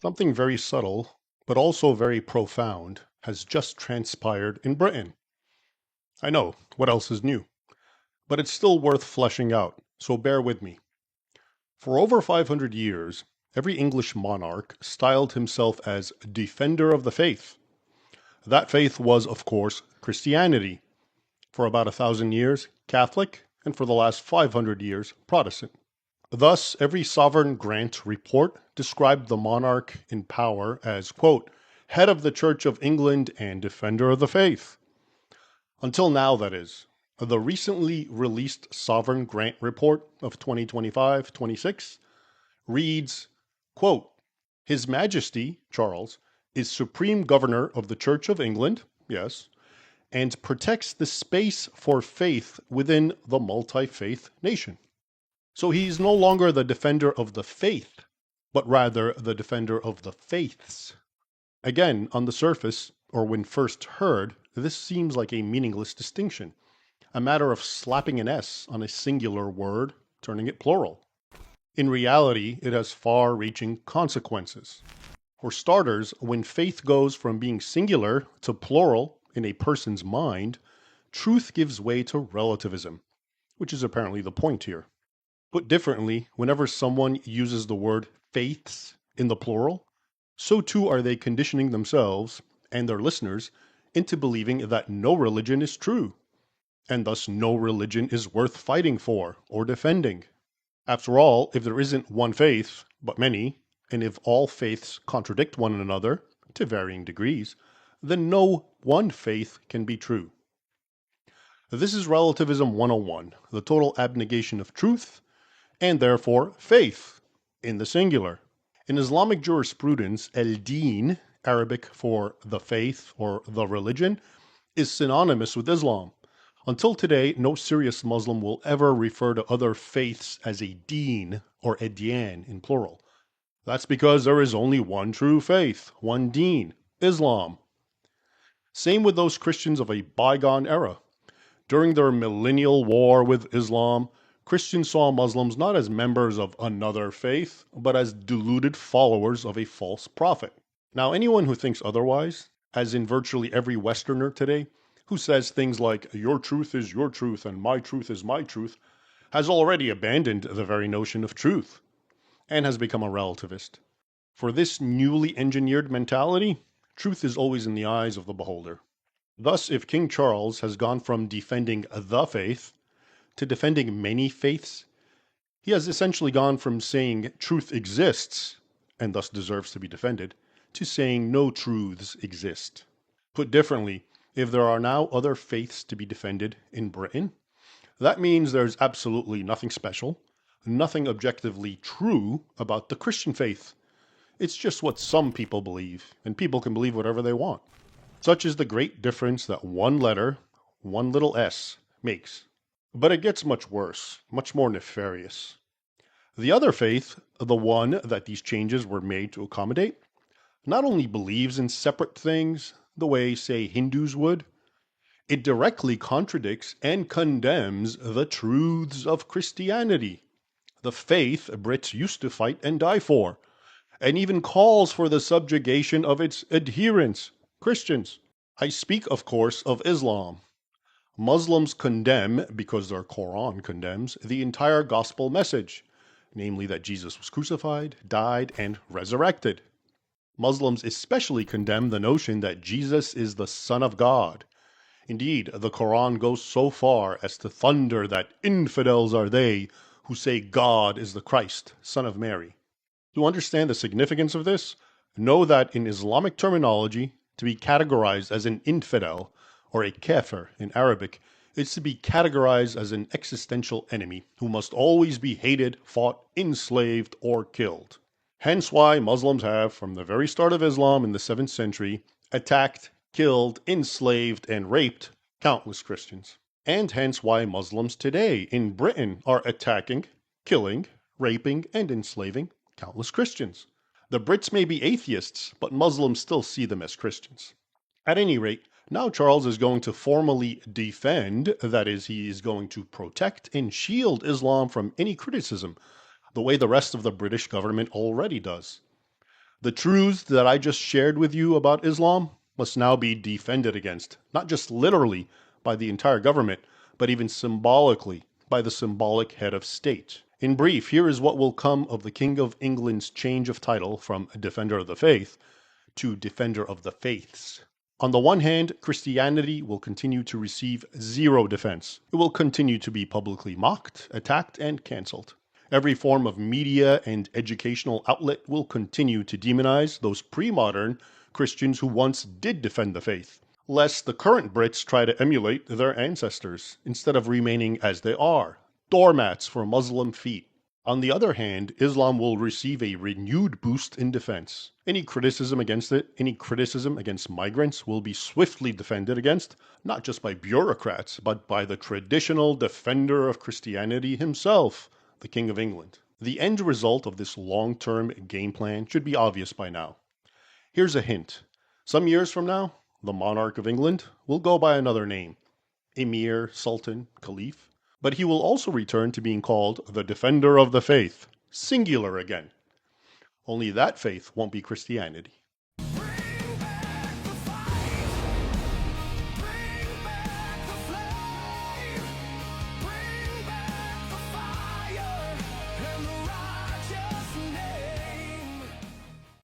Something very subtle, but also very profound, has just transpired in Britain. I know, what else is new? But it's still worth fleshing out, so bear with me. For over 500 years, every English monarch styled himself as Defender of the Faith. That faith was, of course, Christianity. For about 1,000 years, Catholic, and for the last 500 years, Protestant. Thus, every sovereign grant report described the monarch in power as, quote, head of the Church of England and defender of the faith. Until now, that is. The recently released Sovereign Grant Report of 2025-26 reads, quote, His Majesty, Charles, is Supreme Governor of the Church of England, yes, and protects the space for faith within the multi-faith nation. So he's no longer the defender of the faith, but rather the defender of the faiths. Again, on the surface, or when first heard, this seems like a meaningless distinction, a matter of slapping an S on a singular word, turning it plural. In reality, it has far-reaching consequences. For starters, when faith goes from being singular to plural in a person's mind, truth gives way to relativism, which is apparently the point here. Put differently, whenever someone uses the word faiths in the plural, so too are they conditioning themselves and their listeners into believing that no religion is true, and thus no religion is worth fighting for or defending. After all, if there isn't one faith, but many, and if all faiths contradict one another to varying degrees, then no one faith can be true. This is Relativism 101, the total abnegation of truth, and therefore faith, in the singular. In Islamic jurisprudence, el-Din, Arabic for the faith or the religion, is synonymous with Islam. Until today, no serious Muslim will ever refer to other faiths as a deen or adyan in plural. That's because there is only one true faith, one deen, Islam. Same with those Christians of a bygone era. During their millennial war with Islam, Christians saw Muslims not as members of another faith, but as deluded followers of a false prophet. Now, anyone who thinks otherwise, as in virtually every Westerner today, who says things like, your truth is your truth and my truth is my truth, has already abandoned the very notion of truth, and has become a relativist. For this newly engineered mentality, truth is always in the eyes of the beholder. Thus, if King Charles has gone from defending the faith to defending many faiths, he has essentially gone from saying truth exists, and thus deserves to be defended, to saying no truths exist. Put differently, if there are now other faiths to be defended in Britain, that means there's absolutely nothing special, nothing objectively true about the Christian faith. It's just what some people believe, and people can believe whatever they want. Such is the great difference that one letter, one little s, makes. But it gets much worse, much more nefarious. The other faith, the one that these changes were made to accommodate, not only believes in separate things, the way, say, Hindus would, it directly contradicts and condemns the truths of Christianity, the faith Brits used to fight and die for, and even calls for the subjugation of its adherents, Christians. I speak, of course, of Islam. Muslims condemn, because their Quran condemns, the entire gospel message, namely that Jesus was crucified, died, and resurrected. Muslims especially condemn the notion that Jesus is the Son of God. Indeed, the Quran goes so far as to thunder that infidels are they who say God is the Christ, Son of Mary. To understand the significance of this, know that in Islamic terminology, to be categorized as an infidel, or a kafir in Arabic, is to be categorized as an existential enemy who must always be hated, fought, enslaved, or killed. Hence why Muslims have, from the very start of Islam in the 7th century, attacked, killed, enslaved, and raped countless Christians. And hence why Muslims today in Britain are attacking, killing, raping, and enslaving countless Christians. The Brits may be atheists, but Muslims still see them as Christians. At any rate, now Charles is going to formally defend, that is, he is going to protect and shield Islam from any criticism, the way the rest of the British government already does. The truths that I just shared with you about Islam must now be defended against, not just literally by the entire government, but even symbolically by the symbolic head of state. In brief, here is what will come of the King of England's change of title from Defender of the Faith to Defender of the Faiths. On the one hand, Christianity will continue to receive zero defense. It will continue to be publicly mocked, attacked, and cancelled. Every form of media and educational outlet will continue to demonize those pre-modern Christians who once did defend the faith, lest the current Brits try to emulate their ancestors, instead of remaining as they are, doormats for Muslim feet. On the other hand, Islam will receive a renewed boost in defense. Any criticism against it, any criticism against migrants will be swiftly defended against, not just by bureaucrats, but by the traditional defender of Christianity himself, the King of England. The end result of this long-term game plan should be obvious by now. Here's a hint. Some years from now, the monarch of England will go by another name. Emir, Sultan, Caliph. But he will also return to being called the Defender of the Faith, singular again. Only that faith won't be Christianity.